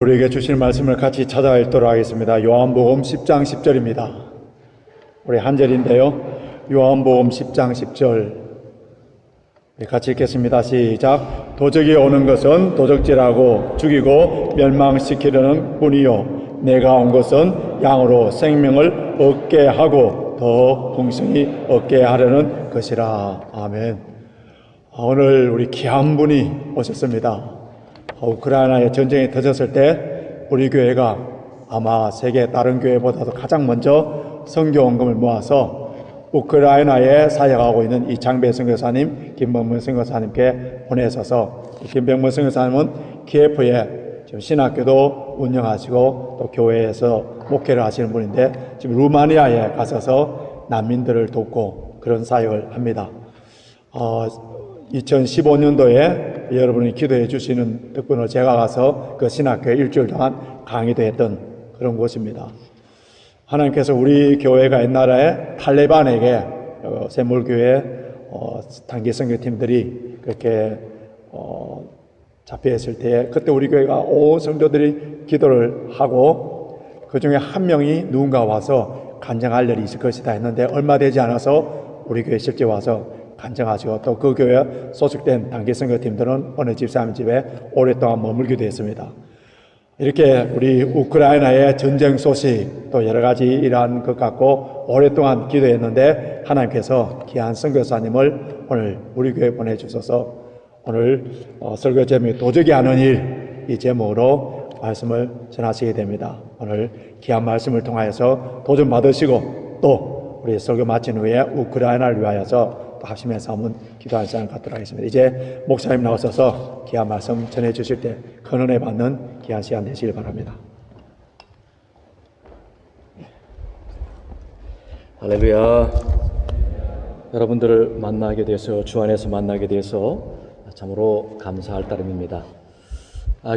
우리에게 주신 말씀을 같이 찾아 읽도록 하겠습니다. 요한복음 10장 10절입니다. 우리 한 절인데요. 요한복음 10장 10절 같이 읽겠습니다. 시작. 도적이 오는 것은 도적질하고 죽이고 멸망시키려는 뿐이요 내가 온 것은 양으로 생명을 얻게 하고 더 풍성히 얻게 하려는 것이라. 아멘. 오늘 우리 귀한 분이 오셨습니다. 우크라이나에 전쟁이 터졌을 때 우리 교회가 아마 세계 다른 교회보다도 가장 먼저 선교 헌금을 모아서 우크라이나에 사역하고 있는 이창배 선교사님, 김병문 선교사님께 보내셔서, 김병문 선교사님은 키예프에 지금 신학교도 운영하시고 또 교회에서 목회를 하시는 분인데 지금 루마니아에 가셔서 난민들을 돕고 그런 사역을 합니다. 2015년도에 여러분이 기도해 주시는 덕분으로 제가 가서 그 신학교에 일주일 동안 강의도 했던 그런 곳입니다. 하나님께서 우리 교회가 옛날에 탈레반에게 샘물교회 단기 선교팀들이 그렇게 잡혀있을 때 그때 우리 교회가 온 성도들이 기도를 하고 그 중에 한 명이 누군가 와서 간증할 일이 있을 것이다 했는데 얼마 되지 않아서 우리 교회 실제 와서 간증하시고 또 그 교회에 소속된 단기 선교팀들은 어느 집사님 집에 오랫동안 머물기도 했습니다. 이렇게 우리 우크라이나의 전쟁 소식 또 여러 가지 이러한 것 갖고 오랫동안 기도했는데 하나님께서 귀한 선교사님을 오늘 우리 교회에 보내주셔서 오늘 설교 제목이 도적이 하는 일 이 제목으로 말씀을 전하시게 됩니다. 오늘 귀한 말씀을 통하여서 도전 받으시고 또 우리 설교 마친 후에 우크라이나를 위하여서 또 합심해서 한번 기도할 시간 갖도록 하겠습니다. 이제 목사님 나오셔서 귀한 말씀 전해 주실 때 큰 은혜 받는 귀한 시간 되시길 바랍니다. 할렐루야. 여러분들을 만나게 돼서 주 안에서 만나게 돼서 참으로 감사할 따름입니다.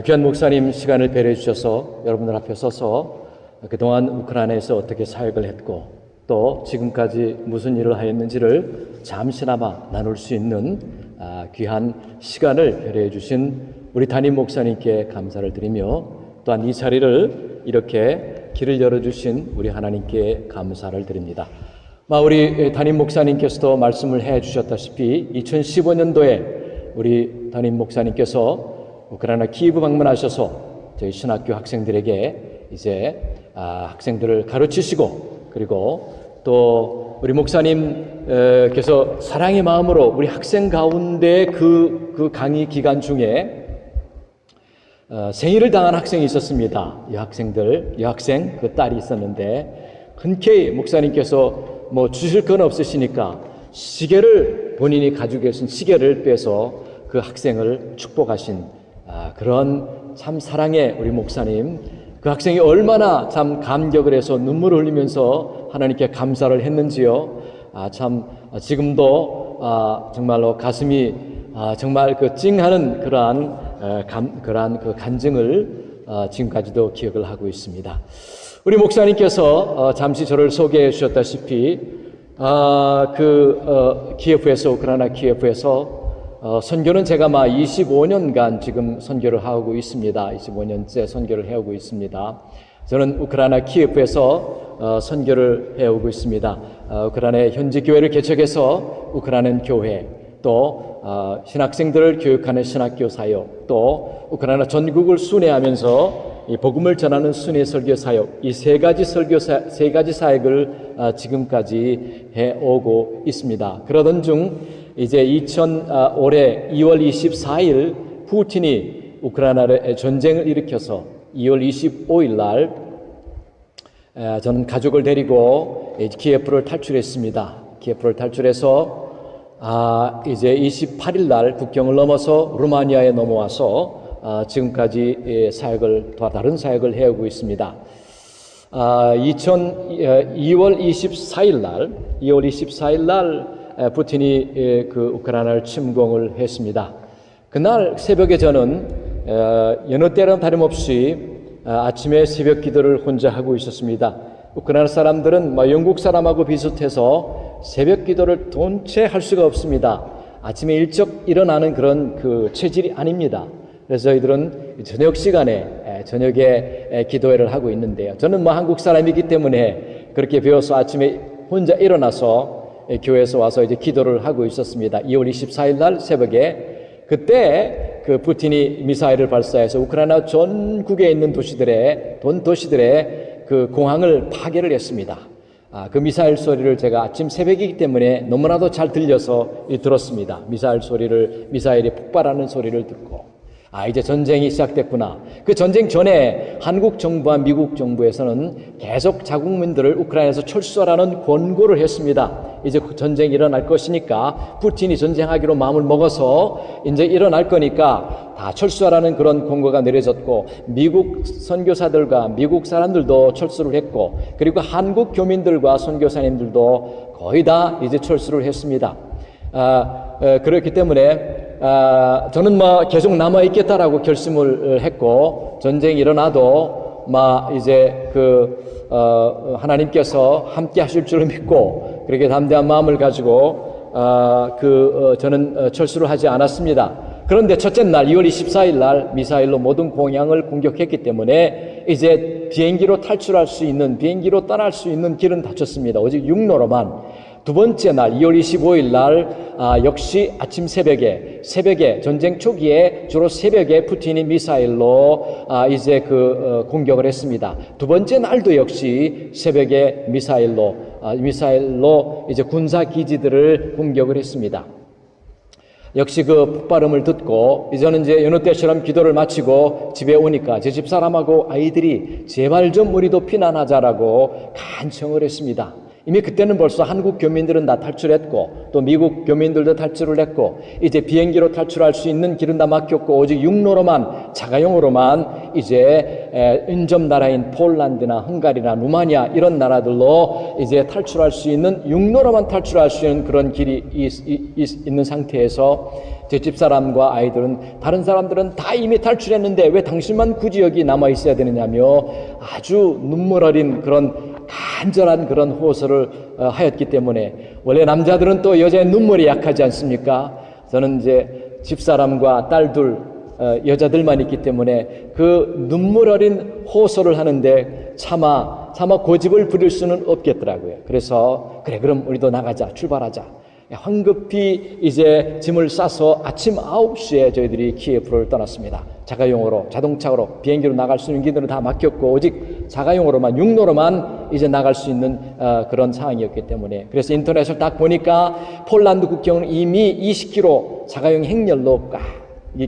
귀한 목사님 시간을 배려해 주셔서 여러분들 앞에 서서 그동안 우크라이나에서 어떻게 사역을 했고 또 지금까지 무슨 일을 하였는지를 잠시나마 나눌 수 있는 귀한 시간을 배려해 주신 우리 담임 목사님께 감사를 드리며 또한 이 자리를 이렇게 길을 열어주신 우리 하나님께 감사를 드립니다. 우리 담임 목사님께서도 말씀을 해 주셨다시피 2015년도에 우리 담임 목사님께서 우크라이나 키예브 방문하셔서 저희 신학교 학생들에게 이제 학생들을 가르치시고 그리고 또 우리 목사님께서 사랑의 마음으로 우리 학생 가운데 그 강의 기간 중에 생일을 당한 학생이 있었습니다. 이 학생 그 딸이 있었는데 흔쾌히 목사님께서 주실 건 없으시니까 시계를 본인이 가지고 계신 시계를 빼서 그 학생을 축복하신 그런 참 사랑의 우리 목사님, 그 학생이 얼마나 참 감격을 해서 눈물을 흘리면서 하나님께 감사를 했는지요. 참 지금도 정말로 가슴이 정말 그 찡하는 그러한 그 간증을 지금까지도 기억을 하고 있습니다. 우리 목사님께서 잠시 저를 소개해 주셨다시피 키예프에서 우크라이나 키예프에서 선교는 제가 25년간 지금 선교를 하고 있습니다. 25년째 선교를 해오고 있습니다. 저는 우크라이나 키예프에서 선교를 해오고 있습니다. 우크라이나의 현지 교회를 개척해서 우크라이나 교회, 또 신학생들을 교육하는 신학교 사역, 또 우크라이나 전국을 순회하면서 이 복음을 전하는 순회 설교 사역, 이 세 가지 사역을 지금까지 해오고 있습니다. 그러던 중 이제 올해 2월 24일 푸틴이 우크라이나에 전쟁을 일으켜서 2월 25일 날 저는 가족을 데리고 키예프를 탈출했습니다. 키예프를 탈출해서 이제 28일 날 국경을 넘어서 루마니아에 넘어와서 지금까지 다른 사역을 해오고 있습니다. 2월 24일 날 푸틴이 그 우크라이나를 침공을 했습니다. 그날 새벽에 저는 여느 때랑 다름없이 아침에 새벽 기도를 혼자 하고 있었습니다. 우크라이나 사람들은 영국 사람하고 비슷해서 새벽 기도를 돈체 할 수가 없습니다. 아침에 일찍 일어나는 그런 그 체질이 아닙니다. 그래서 저희들은 저녁 시간에 저녁에 기도회를 하고 있는데요. 저는 뭐 한국 사람이기 때문에 그렇게 배워서 아침에 혼자 일어나서 교회에서 와서 이제 기도를 하고 있었습니다. 2월 24일 날 새벽에 그때 그 푸틴이 미사일을 발사해서 우크라이나 전국에 있는 도시들의 그 공항을 파괴를 했습니다. 그 미사일 소리를 제가 아침 새벽이기 때문에 너무나도 잘 들려서 들었습니다. 미사일이 폭발하는 소리를 듣고 이제 전쟁이 시작됐구나. 그 전쟁 전에 한국 정부와 미국 정부에서는 계속 자국민들을 우크라이나에서 철수하라는 권고를 했습니다. 이제 전쟁이 일어날 것이니까 푸틴이 전쟁하기로 마음을 먹어서 이제 일어날 거니까 다 철수하라는 그런 권고가 내려졌고 미국 선교사들과 미국 사람들도 철수를 했고 그리고 한국 교민들과 선교사님들도 거의 다 이제 철수를 했습니다. 그렇기 때문에 저는 뭐 계속 남아 있겠다라고 결심을 했고 전쟁이 일어나도 이제 하나님께서 함께 하실 줄을 믿고 그렇게 담대한 마음을 가지고 저는 철수를 하지 않았습니다. 그런데 첫째 날 2월 24일 날 미사일로 모든 공항을 공격했기 때문에 이제 비행기로 떠날 수 있는 길은 닫혔습니다. 오직 육로로만. 두 번째 날 2월 25일 날 역시 아침 새벽에 전쟁 초기에 주로 새벽에 푸틴이 미사일로 이제 공격을 했습니다. 두 번째 날도 역시 새벽에 미사일로 이제 군사 기지들을 공격을 했습니다. 역시 그 폭발음을 듣고 저는 이제 여느 때처럼 기도를 마치고 집에 오니까 제 집사람하고 아이들이 제발 좀 우리도 피난하자라고 간청을 했습니다. 이미 그때는 벌써 한국 교민들은 다 탈출했고 또 미국 교민들도 탈출을 했고 이제 비행기로 탈출할 수 있는 길은 다 막혔고 오직 육로로만 자가용으로만 이제 인접 나라인 폴란드나 헝가리나 루마니아 이런 나라들로 이제 탈출할 수 있는 육로로만 탈출할 수 있는 그런 길이 있는 상태에서 제 집사람과 아이들은 다른 사람들은 다 이미 탈출했는데 왜 당신만 굳이 여기 남아 있어야 되느냐며 아주 눈물 어린 그런 간절한 그런 호소를 하였기 때문에 원래 남자들은 또 여자의 눈물이 약하지 않습니까? 저는 이제 집사람과 딸 여자들만 있기 때문에 그 눈물 어린 호소를 하는데 차마 고집을 부릴 수는 없겠더라고요. 그래서 그럼 우리도 나가자, 출발하자. 황급히 이제 짐을 싸서 아침 9시에 저희들이 키예프를 떠났습니다. 자가용으로, 자동차로, 비행기로 나갈 수 있는 길들은 다 막혔고 오직 자가용으로만, 육로로만 이제 나갈 수 있는 그런 상황이었기 때문에 그래서 인터넷을 딱 보니까 폴란드 국경은 이미 20km 자가용 행렬로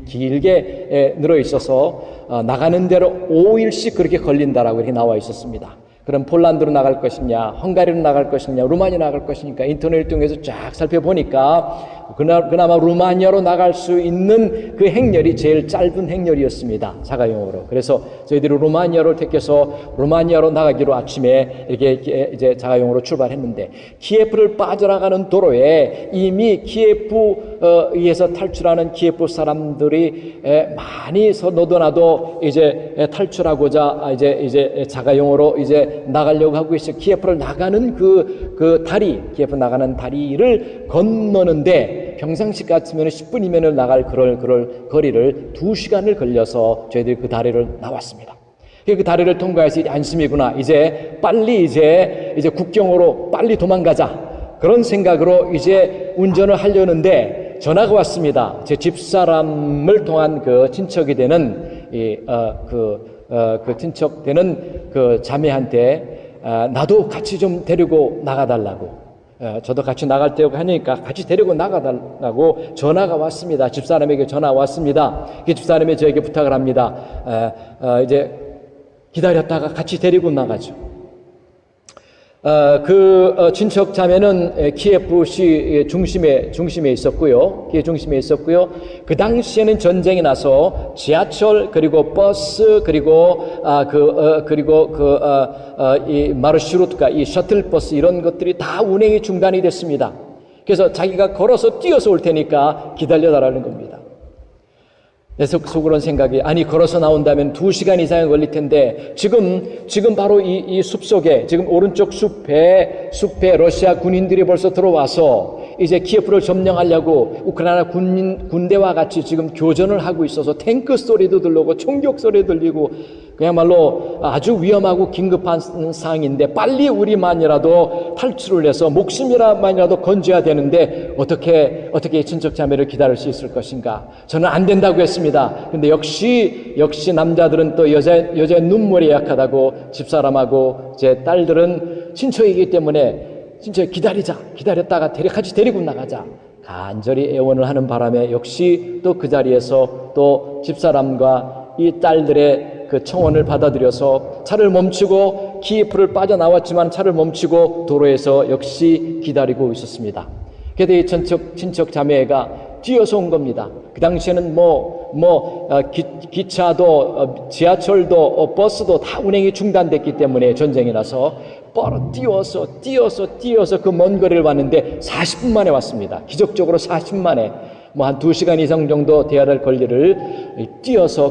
길게 늘어 있어서 나가는 대로 5일씩 그렇게 걸린다라고 이렇게 나와 있었습니다. 그럼 폴란드로 나갈 것이냐, 헝가리로 나갈 것이냐, 루마니아 나갈 것이니까 인터넷을 통해서 쫙 살펴보니까 그나마 루마니아로 나갈 수 있는 그 행렬이 제일 짧은 행렬이었습니다. 자가용으로. 그래서 저희들이 루마니아를 택해서 루마니아로 나가기로 아침에 이렇게 이제 자가용으로 출발했는데 키예프를 빠져나가는 도로에 이미 키예프에서 탈출하는 키예프 사람들이 많이 너도 나도 이제 탈출하고자 이제 자가용으로 이제 나가려고 하고 있어요. 키예프를 나가는 키예프 나가는 다리를 건너는데 평상시 같으면 10분이면 나갈 그럴 거리를 2시간을 걸려서 저희들이 그 다리를 나왔습니다. 그 다리를 통과해서 이제 안심이구나. 이제 빨리 이제 국경으로 빨리 도망가자. 그런 생각으로 이제 운전을 하려는데 전화가 왔습니다. 제 집사람을 통한 그 친척이 되는 친척 되는 그 자매한테 나도 같이 좀 데리고 나가달라고. 저도 같이 나갈 때고 하니까 같이 데리고 나가달라고 전화가 왔습니다. 집사람에게 전화가 왔습니다. 그 집사람이 저에게 부탁을 합니다. 이제 기다렸다가 같이 데리고 나가죠. 친척 자매는 키예프시 중심에 있었고요. 그 당시에는 전쟁이 나서 지하철 그리고 버스 그리고 이 마르슈루트가 이 셔틀버스 이런 것들이 다 운행이 중단이 됐습니다. 그래서 자기가 걸어서 뛰어서 올 테니까 기다려달라는 겁니다. 내 속으로는 생각이, 아니 걸어서 나온다면 2시간 이상이 걸릴 텐데 지금 바로 이 숲속에, 지금 오른쪽 숲에 러시아 군인들이 벌써 들어와서 이제 키예프를 점령하려고 우크라이나 군대와 같이 지금 교전을 하고 있어서 탱크 소리도 들리고 총격 소리 들리고 그야말로 아주 위험하고 긴급한 상황인데 빨리 우리만이라도 탈출을 해서 목숨이라만이라도 건져야 되는데 어떻게 친척 자매를 기다릴 수 있을 것인가? 저는 안 된다고 했습니다. 근데 역시 남자들은 또 여자의 눈물이 약하다고, 집사람하고 제 딸들은 친척이기 때문에 진짜 기다렸다가 같이 데리고 나가자. 간절히 애원을 하는 바람에 역시 또 그 자리에서 또 집사람과 이 딸들의 그 청원을 받아들여서 차를 멈추고, 키예프를 빠져나왔지만 차를 멈추고 도로에서 역시 기다리고 있었습니다. 그래도 이 친척 자매가 뛰어서 온 겁니다. 그 당시에는 기차도 지하철도 버스도 다 운행이 중단됐기 때문에 전쟁이 나서 뛰어서 그 먼 거리를 왔는데 40분 만에 왔습니다. 기적적으로 40분 만에 한 2시간 이상 정도 돼야 될 거리를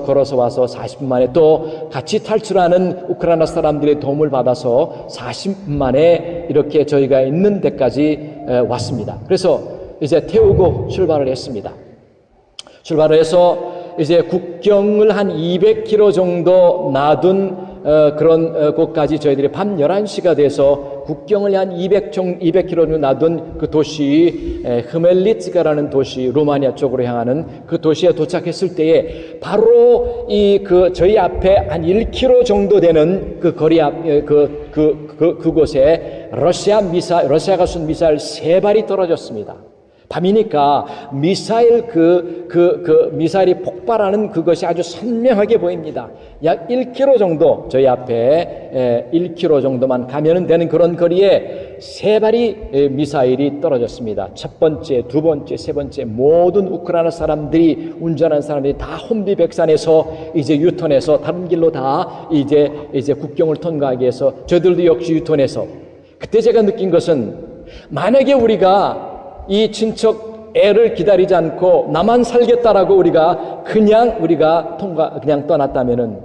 걸어서 와서 40분 만에 또 같이 탈출하는 우크라이나 사람들의 도움을 받아서 40분 만에 이렇게 저희가 있는 데까지 왔습니다. 그래서 이제 태우고 출발을 했습니다. 출발을 해서 이제 국경을 한 200km 정도 놔둔 그런 곳까지 저희들이 밤 11시가 돼서 국경을 한 200km 놔둔 그 도시 흐멜리츠카라는 도시, 루마니아 쪽으로 향하는 그 도시에 도착했을 때에 바로 저희 앞에 한 1km 정도 되는 그 거리 앞 그곳에 러시아가 쏜 미사일 3발이 떨어졌습니다. 밤이니까 미사일이 폭발하는 그것이 아주 선명하게 보입니다. 약 1km 정도, 저희 앞에 1km 정도만 가면 되는 그런 거리에 3발이 미사일이 떨어졌습니다. 첫 번째, 두 번째, 세 번째 모든 우크라이나 사람들이, 운전하는 사람들이 다 혼비백산해서 이제 유턴해서 다른 길로 다 이제 국경을 통과하기 위해서 저들도 역시 유턴해서, 그때 제가 느낀 것은 만약에 우리가 이 친척 애를 기다리지 않고 나만 살겠다라고 그냥 떠났다면은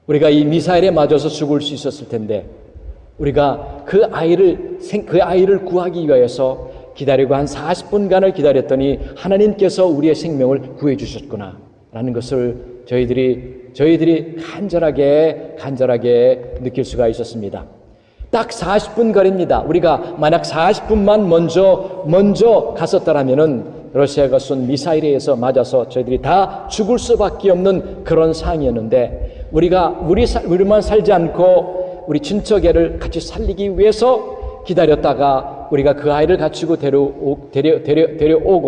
우리가 이 미사일에 맞아서 죽을 수 있었을 텐데, 우리가 그 아이를 구하기 위해서 기다리고 한 40분간을 기다렸더니 하나님께서 우리의 생명을 구해 주셨구나라는 것을 저희들이 간절하게 느낄 수가 있었습니다. 딱 40분 거리입니다. 우리가 만약 40분만 먼저 갔었다라면은 러시아가 쏜 미사일에 의해서 맞아서 저희들이 다 죽을 수밖에 없는 그런 상황이었는데, 우리만 살지 않고 우리 친척애를 같이 살리기 위해서 기다렸다가 우리가 그 아이를 갖추고 데려오고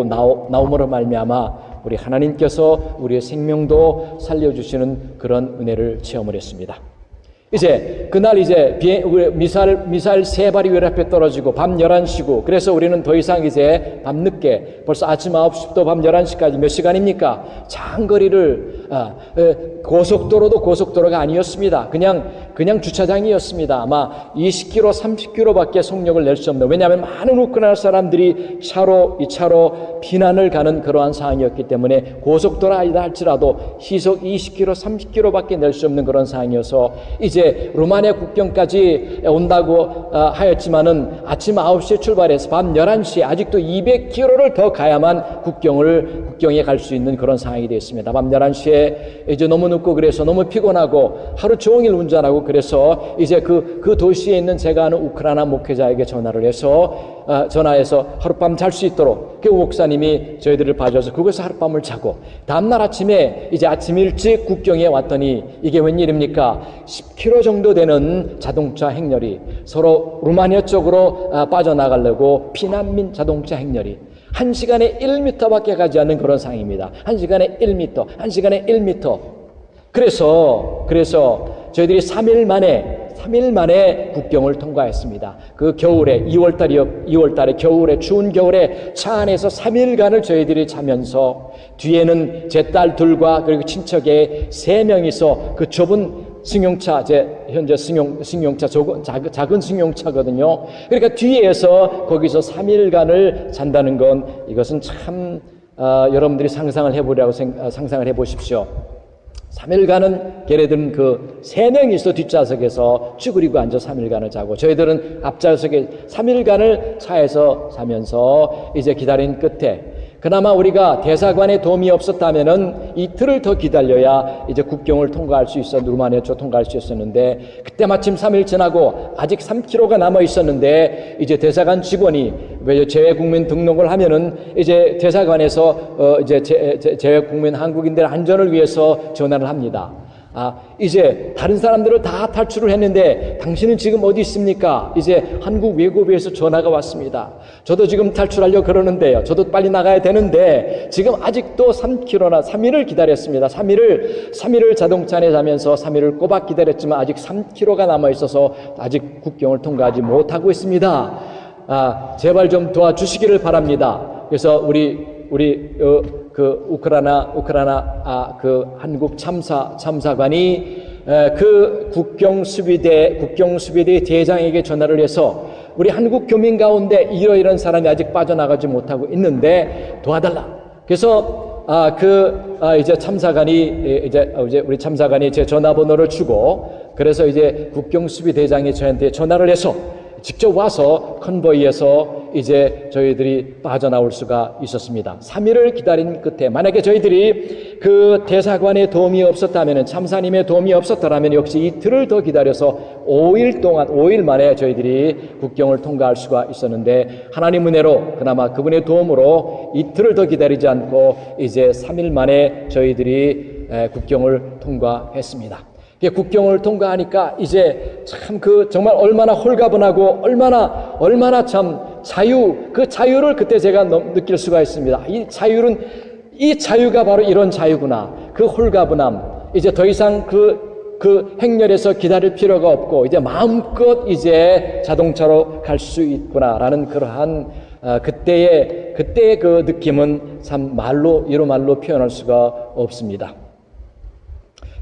나옴으로 말미암아 우리 하나님께서 우리의 생명도 살려주시는 그런 은혜를 체험을 했습니다. 이제 그날 미사일 3발이 우리 앞에 떨어지고 밤 11시고, 그래서 우리는 더 이상 이제 밤늦게 벌써 아침 9시부터 밤 11시까지 몇 시간입니까? 장거리를 고속도로도 고속도로가 아니었습니다. 그냥 주차장이었습니다. 아마 20km, 30km밖에 속력을 낼 수 없는, 왜냐하면 많은 우크라이나 사람들이 차로避難을 가는 그러한 상황이었기 때문에 고속도로 아니다 할지라도 시속 20km, 30km밖에 낼 수 없는 그런 상황이어서 이제 루마니아 국경까지 온다고 하였지만은 아침 9시에 출발해서 밤 11시에 아직도 200km를 더 가야만 국경에 갈 수 있는 그런 상황이 되었습니다. 밤 11시에 이제 너무 늦고 그래서 너무 피곤하고 하루 종일 운전하고, 그래서 이제 그 도시에 있는 제가 아는 우크라이나 목회자에게 전화해서 하룻밤 잘 수 있도록 그 목사님이 저희들을 봐줘서 그곳에서 하룻밤을 자고, 다음날 아침에 이제 아침 일찍 국경에 왔더니 이게 웬일입니까? 10km 정도 되는 자동차 행렬이 서로 루마니아 쪽으로 빠져나가려고 피난민 자동차 행렬이 1시간에 1m밖에 가지 않는 그런 상황입니다. 1시간에 1m. 그래서 저희들이 3일 만에 국경을 통과했습니다. 그 겨울에 2월달에 겨울에 추운 겨울에 차 안에서 3일간을 저희들이 자면서 뒤에는 제 딸 둘과 그리고 친척의 3명이서 그 좁은 승용차, 현재 승용차 작은 승용차거든요. 그러니까 뒤에서 거기서 3일간을 잔다는 건, 이것은 참 여러분들이 상상을 해보십시오. 3일간은 걔네들은 그 3명이서 뒷좌석에서 쭈그리고 앉아 3일간을 자고, 저희들은 앞좌석에 3일간을 차에서 자면서 이제 기다린 끝에 그나마 우리가 대사관에 도움이 없었다면은 이틀을 더 기다려야 이제 국경을 통과할 수 있어, 루마니아 쪽 통과할 수 있었는데, 그때 마침 3일 지나고 아직 3km가 남아 있었는데, 이제 대사관 직원이 왜 재외국민 등록을 하면은 이제 대사관에서 이제 재외국민 한국인들 안전을 위해서 전화를 합니다. 이제 다른 사람들은 다 탈출을 했는데 당신은 지금 어디 있습니까? 이제 한국 외교부에서 전화가 왔습니다. 저도 지금 탈출하려고 그러는데요. 저도 빨리 나가야 되는데 지금 아직도 3km나 3일을 기다렸습니다. 3일을 자동차 안에 자면서 3일을 꼬박 기다렸지만 아직 3km가 남아 있어서 아직 국경을 통과하지 못하고 있습니다. 제발 좀 도와주시기를 바랍니다. 그래서 우리 그 우크라이나 그 한국 참사관이 그 국경 수비대 대장에게 전화를 해서 우리 한국 교민 가운데 이런 사람이 아직 빠져나가지 못하고 있는데 도와달라. 그래서 이제 참사관이 우리 참사관이 제 전화번호를 주고, 그래서 이제 국경 수비 대장이 저한테 전화를 해서 직접 와서 컨보이에서 이제 저희들이 빠져나올 수가 있었습니다. 3일을 기다린 끝에 만약에 저희들이 그 대사관의 도움이 없었다면, 참사님의 도움이 없었더라면 역시 이틀을 더 기다려서 5일 만에 저희들이 국경을 통과할 수가 있었는데, 하나님 은혜로 그나마 그분의 도움으로 이틀을 더 기다리지 않고 이제 3일 만에 저희들이 국경을 통과했습니다. 국경을 통과하니까 이제 참 정말 얼마나 홀가분하고 얼마나 참 그 자유를 그때 제가 느낄 수가 있습니다. 이 자유가 바로 이런 자유구나. 그 홀가분함. 이제 더 이상 그 행렬에서 기다릴 필요가 없고 이제 마음껏 이제 자동차로 갈 수 있구나라는 그러한 그때의 그 느낌은 참 이로 말로 표현할 수가 없습니다.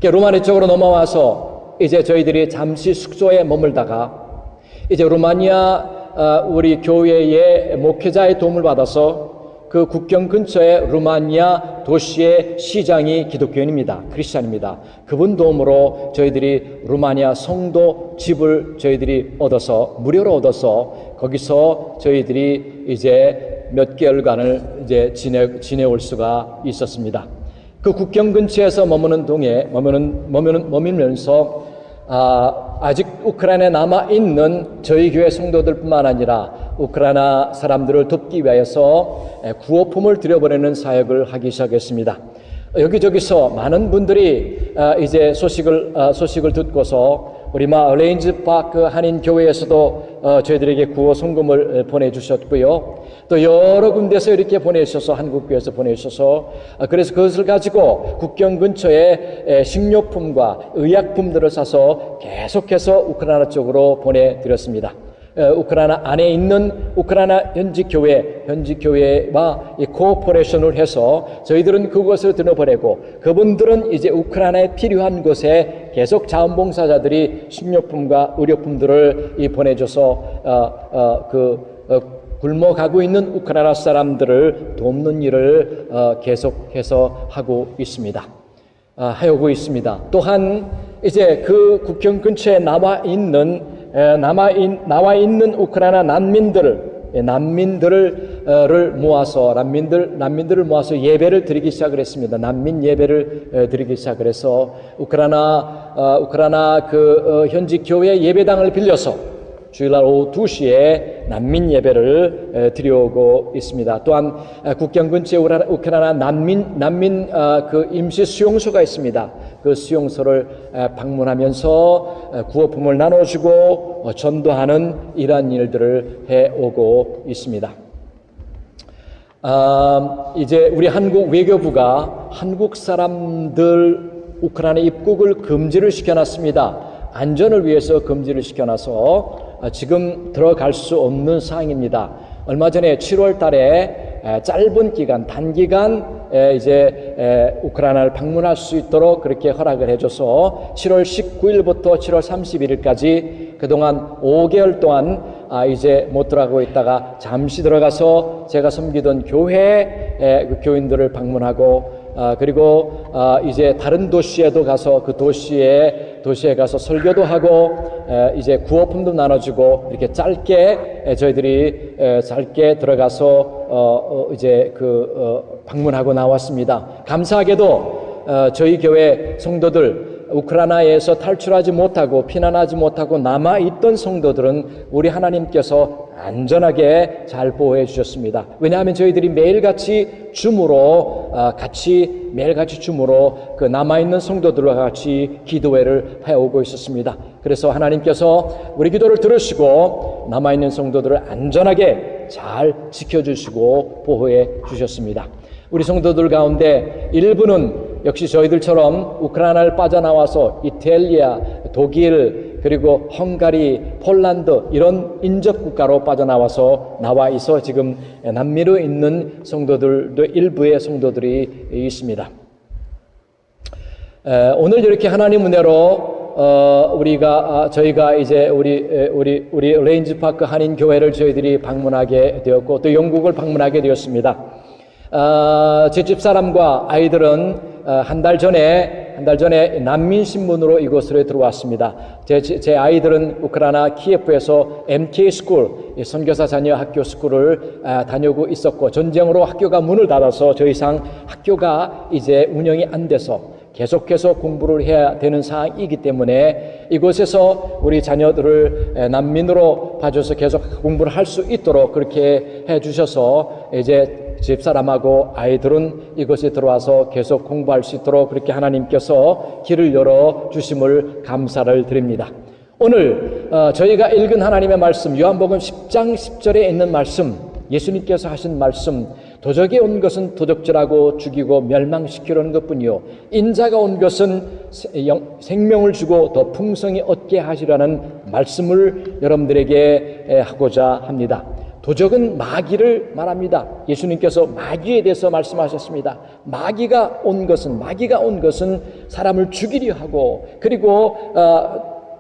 루마니아 쪽으로 넘어와서 이제 저희들이 잠시 숙소에 머물다가 이제 루마니아 우리 교회의 목회자의 도움을 받아서 그 국경 근처에 루마니아 도시의 시장이 기독교인입니다. 크리스찬입니다. 그분 도움으로 저희들이 루마니아 성도 집을 저희들이 무료로 얻어서 거기서 저희들이 이제 몇 개월간을 이제 지내올 수가 있었습니다. 그 국경 근처에서 머물면서 아직 우크라이나에 남아있는 저희 교회 성도들뿐만 아니라 우크라이나 사람들을 돕기 위해서 구호품을 들여보내는 사역을 하기 시작했습니다. 여기저기서 많은 분들이 이제 소식을 듣고서 우리 레인즈 파크 한인 교회에서도 저희들에게 구호 성금을 보내주셨고요. 또 여러 군데서 이렇게 한국교회에서 보내주셔서 그래서 그것을 가지고 국경 근처에 식료품과 의약품들을 사서 계속해서 우크라이나 쪽으로 보내드렸습니다. 우크라이나 안에 있는 우크라이나 현지 교회와 코오퍼레이션을 해서 저희들은 그것을 들어보내고, 그분들은 이제 우크라이나에 필요한 곳에 계속 자원봉사자들이 식료품과 의료품들을 보내줘서 굶어가고 있는 우크라이나 사람들을 돕는 일을 계속해서 하고 있습니다. 또한 이제 그 국경 근처에 나와 있는 우크라이나 난민들을 모아서 예배를 드리기 시작을 했습니다. 난민 예배를 드리기 시작을 해서 우크라이나 현지 교회 예배당을 빌려서 주일날 오후 2시에 난민 예배를 드려오고 있습니다. 또한 국경 근처에 우크라이나 난민 임시 수용소가 있습니다. 그 수용소를 방문하면서 구호품을 나눠주고 전도하는 이러한 일들을 해오고 있습니다. 이제 우리 한국 외교부가 한국 사람들 우크라이나 입국을 금지를 시켜놨습니다. 안전을 위해서 금지를 시켜놔서 지금 들어갈 수 없는 상황입니다. 얼마 전에 7월 달에 단기간 이제 우크라이나를 방문할 수 있도록 그렇게 허락을 해줘서 7월 19일부터 7월 31일까지 그동안 5개월 동안 이제 못 들어가고 있다가 잠시 들어가서 제가 섬기던 교회 교인들을 방문하고 그리고 이제 다른 도시에도 가서 그 도시에 가서 설교도 하고 이제 구호품도 나눠주고 이렇게 짧게 저희들이 짧게 들어가서 이제 방문하고 나왔습니다. 감사하게도 저희 교회 성도들 우크라이나에서 탈출하지 못하고 피난하지 못하고 남아있던 성도들은 우리 하나님께서 안전하게 잘 보호해 주셨습니다. 왜냐하면 저희들이 매일같이 줌으로 매일같이 줌으로 그 남아있는 성도들과 같이 기도회를 해오고 있었습니다. 그래서 하나님께서 우리 기도를 들으시고 남아있는 성도들을 안전하게 잘 지켜주시고 보호해 주셨습니다. 우리 성도들 가운데 일부는 역시 저희들처럼 우크라이나를 빠져나와서 이탈리아, 독일, 그리고 헝가리, 폴란드 이런 인접 국가로 빠져나와서 나와 있어 지금 남미로 있는 성도들도 일부의 성도들이 있습니다. 오늘 이렇게 하나님 은혜로 저희가 이제 우리 레인지파크 한인교회를 저희들이 방문하게 되었고 또 영국을 방문하게 되었습니다. 제 집사람과 아이들은 한 달 전에 난민 신분으로 이곳으로 들어왔습니다. 제 아이들은 우크라이나 키예프에서 MK 스쿨, 선교사 자녀 학교 스쿨을 다니고 있었고 전쟁으로 학교가 문을 닫아서 더 이상 학교가 이제 운영이 안 돼서 계속해서 공부를 해야 되는 상황이기 때문에 이곳에서 우리 자녀들을 난민으로 봐줘서 계속 공부를 할 수 있도록 그렇게 해주셔서 이제 집사람하고 아이들은 이곳에 들어와서 계속 공부할 수 있도록 그렇게 하나님께서 길을 열어주심을 감사를 드립니다. 오늘 저희가 읽은 하나님의 말씀 요한복음 10장 10절에 있는 말씀 예수님께서 하신 말씀 도적이 온 것은 도적질하고 죽이고 멸망시키려는 것뿐이요 인자가 온 것은 생명을 주고 더 풍성히 얻게 하시라는 말씀을 여러분들에게 하고자 합니다. 도적은 마귀를 말합니다. 예수님께서 마귀에 대해서 말씀하셨습니다. 마귀가 온 것은 사람을 죽이려 하고 그리고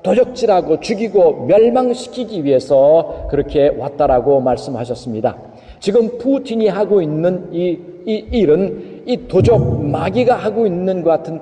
도적질하고 죽이고 멸망시키기 위해서 그렇게 왔다라고 말씀하셨습니다. 지금 푸틴이 하고 있는 이 일은 이 도적 마귀가 하고 있는 것 같은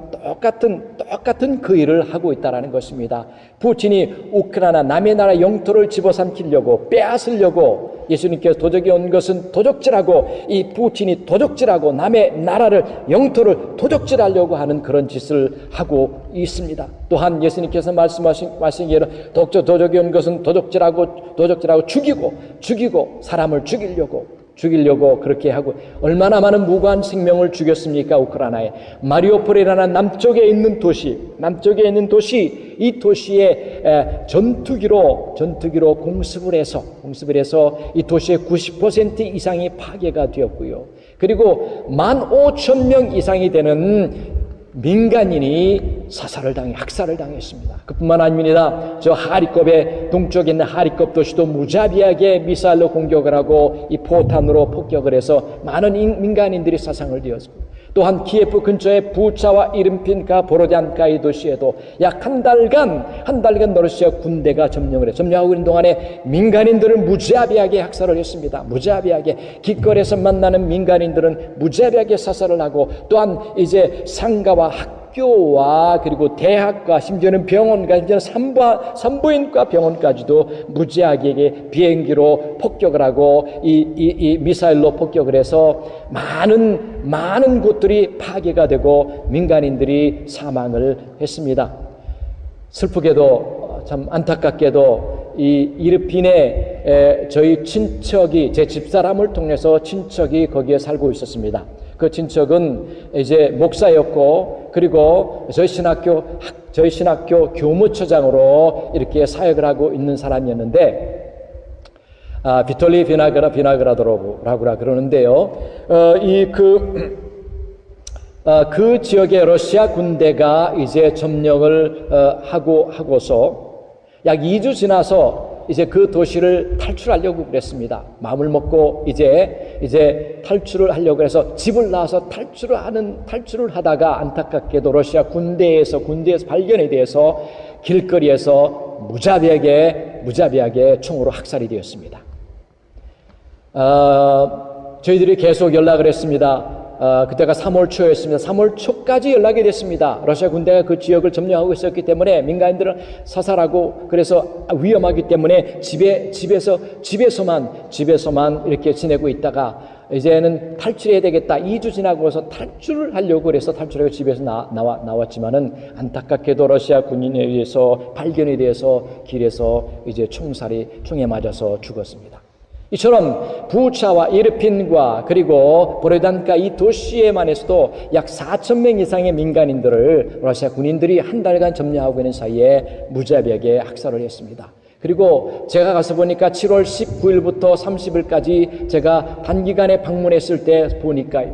똑같은 그 일을 하고 있다라는 것입니다. 푸틴이 우크라이나 남의 나라 영토를 집어삼키려고 빼앗으려고 예수님께서 도적이 온 것은 도적질하고 이 푸틴이 도적질하고 남의 나라를 영토를 도적질하려고 하는 그런 짓을 하고 있습니다. 또한 예수님께서 말씀하시기에는 도적이 온 것은 도적질하고 죽이고 사람을 죽이려고 그렇게 하고 얼마나 많은 무고한 생명을 죽였습니까? 우크라이나에 마리오폴이라는 남쪽에 있는 도시 이 도시에 전투기로 공습을 해서 이 도시의 90% 이상이 파괴가 되었고요. 그리고 15,000명 이상이 되는 민간인이 학살을 당했습니다. 그뿐만 아닙니다. 저 하리콥의 동쪽에 있는 하리콥 도시도 무자비하게 미사일로 공격을 하고 이 포탄으로 폭격을 해서 많은 민간인들이 사상을 되었습니다. 또한 키예프 근처의 부차와 이름핀과 보로디안카이 도시에도 약 한 달간 러시아 군대가 점령하고 있는 동안에 민간인들을 무자비하게 학살을 했습니다. 무자비하게 길거리에서 만나는 민간인들은 무자비하게 사살을 하고 또한 이제 상가와 학교와 그리고 대학과 심지어는 병원과 심지어는 산부인과 병원까지도 무지하게 비행기로 폭격을 하고 이 미사일로 폭격을 해서 많은 곳들이 파괴가 되고 민간인들이 사망을 했습니다. 슬프게도 참 안타깝게도 이 이르핀에 저희 친척이 제 집사람을 통해서 친척이 거기에 살고 있었습니다. 그 친척은 이제 목사였고 그리고 저희 신학교 교무처장으로 이렇게 사역을 하고 있는 사람이었는데 비톨리 비나그라도라고 그러는데요. 그 지역에 러시아 군대가 이제 점령을 하고서 약 2주 지나서 이제 그 도시를 탈출하려고 그랬습니다. 마음을 먹고 이제 탈출을 하려고 해서 집을 나와서 탈출을 하다가 안타깝게도 러시아 군대에서 발견에 대해서 길거리에서 무자비하게 총으로 학살이 되었습니다. 저희들이 계속 연락을 했습니다. 그때가 3월 초였습니다. 3월 초까지 연락이 됐습니다. 러시아 군대가 그 지역을 점령하고 있었기 때문에 민간인들은 사살하고 그래서 위험하기 때문에 집에서만 이렇게 지내고 있다가 이제는 탈출해야 되겠다. 2주 지나고서 탈출을 하려고 그래서 탈출하고 집에서 나왔지만은 안타깝게도 러시아 군인에 의해서 발견이 돼서 길에서 이제 총에 맞아서 죽었습니다. 이처럼 부차와 이르핀과 그리고 보로단카 이 도시에만에서도 약 4,000명 이상의 민간인들을 러시아 군인들이 한 달간 점령하고 있는 사이에 무자비하게 학살을 했습니다. 그리고 제가 가서 보니까 7월 19일부터 30일까지 제가 단기간에 방문했을 때 보니까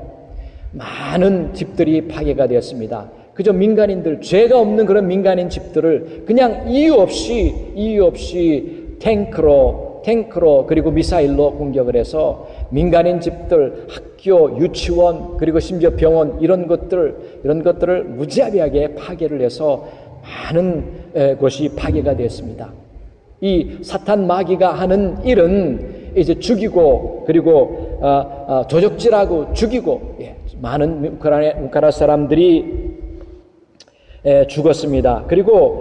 많은 집들이 파괴가 되었습니다. 그저 민간인들, 죄가 없는 그런 민간인 집들을 그냥 이유 없이 탱크로 그리고 미사일로 공격을 해서 민간인 집들, 학교, 유치원 그리고 심지어 병원 이런 것들을 무자비하게 파괴를 해서 많은 곳이 파괴가 되었습니다. 이 사탄 마귀가 하는 일은 이제 죽이고 그리고 도적질하고 죽이고 많은 우크라이나 사람들이 죽었습니다. 그리고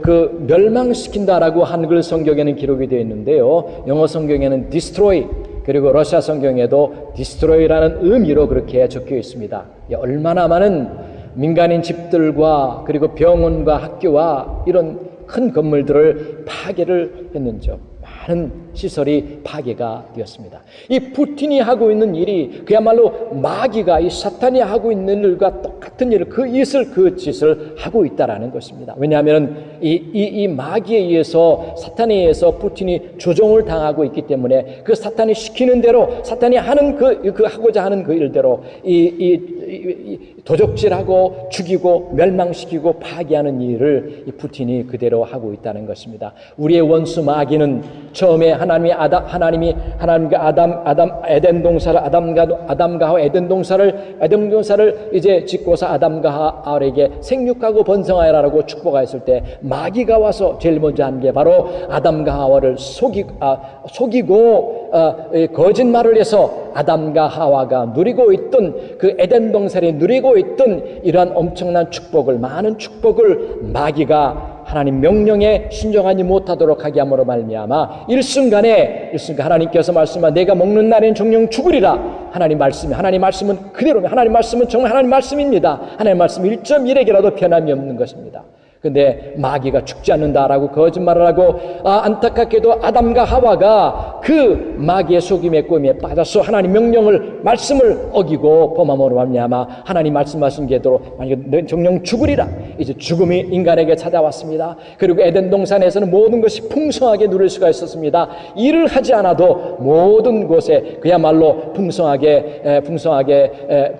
그 멸망시킨다라고 한글 성경에는 기록이 되어 있는데요. 영어 성경에는 destroy 그리고 러시아 성경에도 destroy라는 의미로 그렇게 적혀 있습니다. 얼마나 많은 민간인 집들과 그리고 병원과 학교와 이런 큰 건물들을 파괴를 했는지요. 많은 시설이 파괴가 되었습니다. 이 푸틴이 하고 있는 일이 그야말로 마귀가 이 사탄이 하고 있는 일과 똑같은 일을 그 짓을 하고 있다라는 것입니다. 왜냐하면 이 마귀에 의해서 사탄에 의해서 푸틴이 조종을 당하고 있기 때문에 그 사탄이 시키는 대로 사탄이 하는 그 하고자 하는 그 일대로 도적질하고 죽이고 멸망시키고 파괴하는 일을 이 푸틴이 그대로 하고 있다는 것입니다. 우리의 원수 마귀는 처음에 하나님과 에덴 동산을 이제 짓고서 아담과 하와에게 생육하고 번성하여라라고 축복하였을 때 마귀가 와서 제일 먼저 한 게 바로 아담과 하와를 속이고 거짓말을 해서 아담과 하와가 누리고 있던 그 에덴 동산에 누리고 있던 이러한 엄청난 축복을 많은 축복을 마귀가 하나님 명령에 순종하지 못하도록 하게 함으로 말미암아 일순간에 하나님께서 말씀하신 내가 먹는 날엔 정령 죽으리라. 하나님 말씀은 그대로 하나님 말씀은 정말 하나님 말씀입니다. 하나님 말씀 1.1에게라도 변함이 없는 것입니다. 근데 마귀가 죽지 않는다라고 거짓말을 하고 안타깝게도 아담과 하와가 그 마귀의 속임의 꼬임에 빠져서 하나님 말씀을 어기고 범함으로 말미암아 하나님 말씀하신 게대로 만약에 정령 죽으리라. 이제 죽음이 인간에게 찾아왔습니다. 그리고 에덴 동산에서는 모든 것이 풍성하게 누릴 수가 있었습니다. 일을 하지 않아도 모든 곳에 그야말로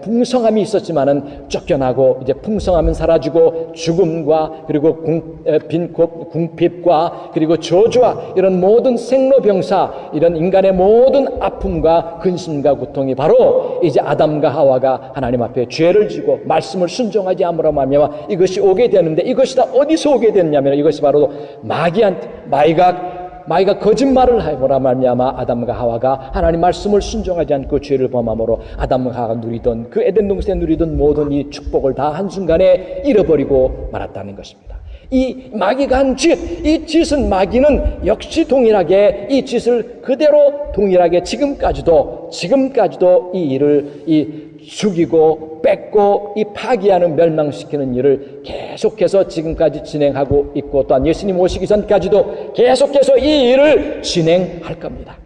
풍성함이 있었지만은 쫓겨나고 이제 풍성함은 사라지고 죽음과 그리고 궁핍과 그리고 저주와 이런 모든 생로병사 이런 인간의 모든 아픔과 근심과 고통이 바로 이제 아담과 하와가 하나님 앞에 죄를 지고 말씀을 순종하지 않으므로 말미암아 이것이 오게 되는데 이것이 다 어디서 오게 됐냐면 이것이 바로 마귀가 거짓말을 하므로 말미암아 아담과 하와가 하나님 말씀을 순종하지 않고 죄를 범함으로 아담과 하와가 누리던 그 에덴 동산에 누리던 모든 이 축복을 다 한순간에 잃어버리고 말았다는 것입니다. 이 마귀가 한 이 짓은 마귀는 역시 동일하게 이 짓을 그대로 동일하게 지금까지도 이 일을 죽이고 뺏고 이 파괴하는 멸망시키는 일을 계속해서 지금까지 진행하고 있고 또한 예수님 오시기 전까지도 계속해서 이 일을 진행할 겁니다.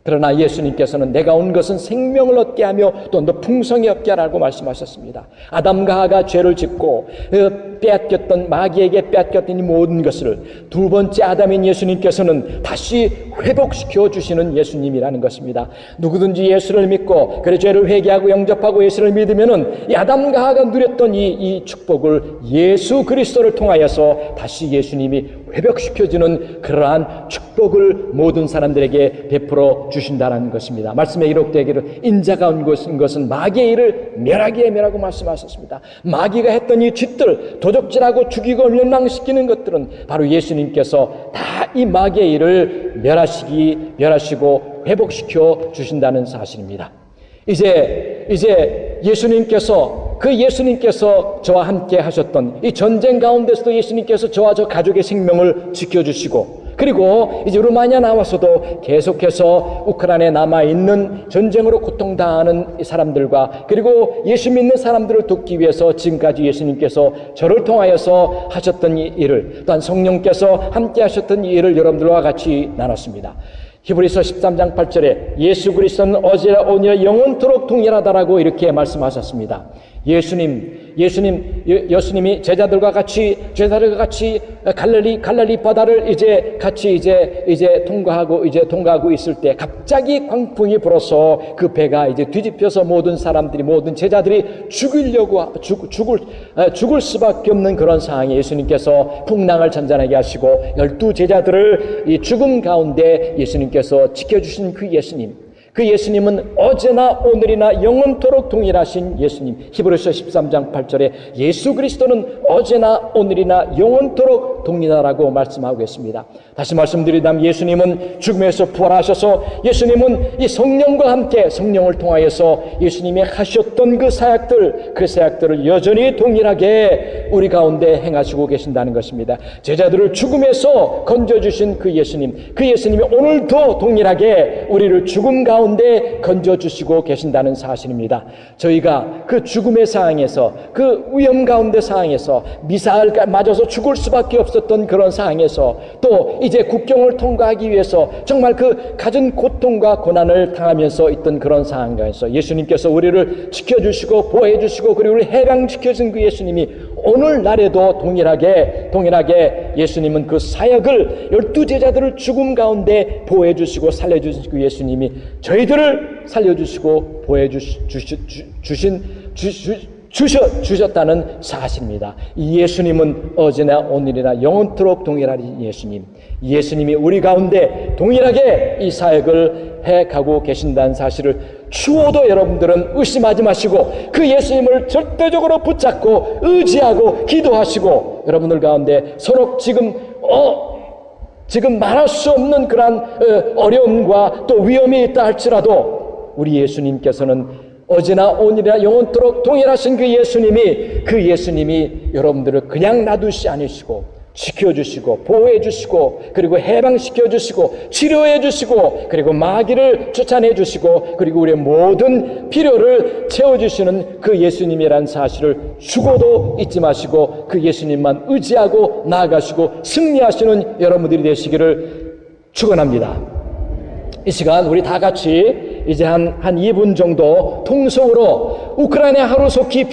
그러나 예수님께서는 내가 온 것은 생명을 얻게 하며 또 더 풍성히 얻게 하라고 말씀하셨습니다. 아담과 하와가 죄를 짓고 마귀에게 빼앗겼던 이 모든 것을 두 번째 아담인 예수님께서는 다시 회복시켜 주시는 예수님이라는 것입니다. 누구든지 예수를 믿고 그래 죄를 회개하고 영접하고 예수를 믿으면은 이 아담과 하와가 누렸던 이 축복을 예수 그리스도를 통하여서 다시 예수님이 회복시켜주는 그러한 축복을 모든 사람들에게 베풀어 주신다는 것입니다. 말씀에 기록되기를 인자가 온 것은 마귀의 일을 멸하기에 멸하고 말씀하셨습니다. 마귀가 했던 이 짓들, 도적질하고 죽이고 멸망시키는 것들은 바로 예수님께서 다 이 마귀의 일을 멸하시고 회복시켜 주신다는 사실입니다. 이제 예수님께서 저와 함께 하셨던 이 전쟁 가운데서도 예수님께서 저와 저 가족의 생명을 지켜주시고, 그리고 이제 루마니아 나와서도 계속해서 우크라이나에 남아있는 전쟁으로 고통당하는 사람들과 그리고 예수 믿는 사람들을 돕기 위해서 지금까지 예수님께서 저를 통하여서 하셨던 이 일을, 또한 성령께서 함께 하셨던 이 일을 여러분들과 같이 나눴습니다. 히브리서 13장 8절에 예수 그리스도는 어제나 오늘 영원토록 동일하다라고 이렇게 말씀하셨습니다. 예수님이 제자들과 같이 갈릴리 바다를 같이 통과하고 있을 때 갑자기 광풍이 불어서 그 배가 뒤집혀서 모든 제자들이 죽을 수밖에 없는 그런 상황에 예수님께서 풍랑을 잔잔하게 하시고 12제자들을 이 죽음 가운데 예수님께서 지켜주신 그 예수님은 어제나 오늘이나 영원토록 동일하신 예수님. 히브리서 13장 8절에 예수 그리스도는 어제나 오늘이나 영원토록 동일하라고 말씀하고 있습니다. 다시 말씀드리자면 예수님은 죽음에서 부활하셔서 예수님은 이 성령과 함께 성령을 통하여서 예수님이 하셨던 그 사역들을 여전히 동일하게 우리 가운데 행하시고 계신다는 것입니다. 제자들을 죽음에서 건져주신 그 예수님이 오늘도 동일하게 우리를 죽음 가운데 건져주시고 계신다는 사실입니다. 저희가 그 죽음의 상황에서, 그 위험 가운데 상황에서, 미사일 맞아서 죽을 수밖에 없었던 그런 상황에서, 또 이제 국경을 통과하기 위해서 정말 그 갖은 고통과 고난을 당하면서 있던 그런 상황에서 예수님께서 우리를 지켜주시고 보호해주시고 그리고 우리를 해방시켜준 그 예수님이 오늘날에도 동일하게 예수님은 그 사역을 12제자들을 죽음 가운데 보호해주시고 살려주신 그 예수님이 저희들을 살려주시고 주셨다는 사실입니다. 이 예수님은 어제나 오늘이나 영원토록 동일한 예수님이 우리 가운데 동일하게 이 사역을 해가고 계신다는 사실을 추호도 여러분들은 의심하지 마시고 그 예수님을 절대적으로 붙잡고 의지하고 기도하시고, 여러분들 가운데 서로 지금 말할 수 없는 그러한 어려움과 또 위험이 있다 할지라도 우리 예수님께서는 어제나 오늘이나 영원토록 동일하신 그 예수님이 여러분들을 그냥 놔두시 않으시고 지켜주시고 보호해주시고 그리고 해방시켜주시고 치료해주시고 그리고 마귀를 쫓아내주시고 그리고 우리의 모든 필요를 채워주시는 그 예수님이라는 사실을 죽어도 잊지 마시고 그 예수님만 의지하고 나아가시고 승리하시는 여러분들이 되시기를 축원합니다. 이 시간 우리 다 같이 이제 한 2분 정도 통성으로 우크라이나 하루속히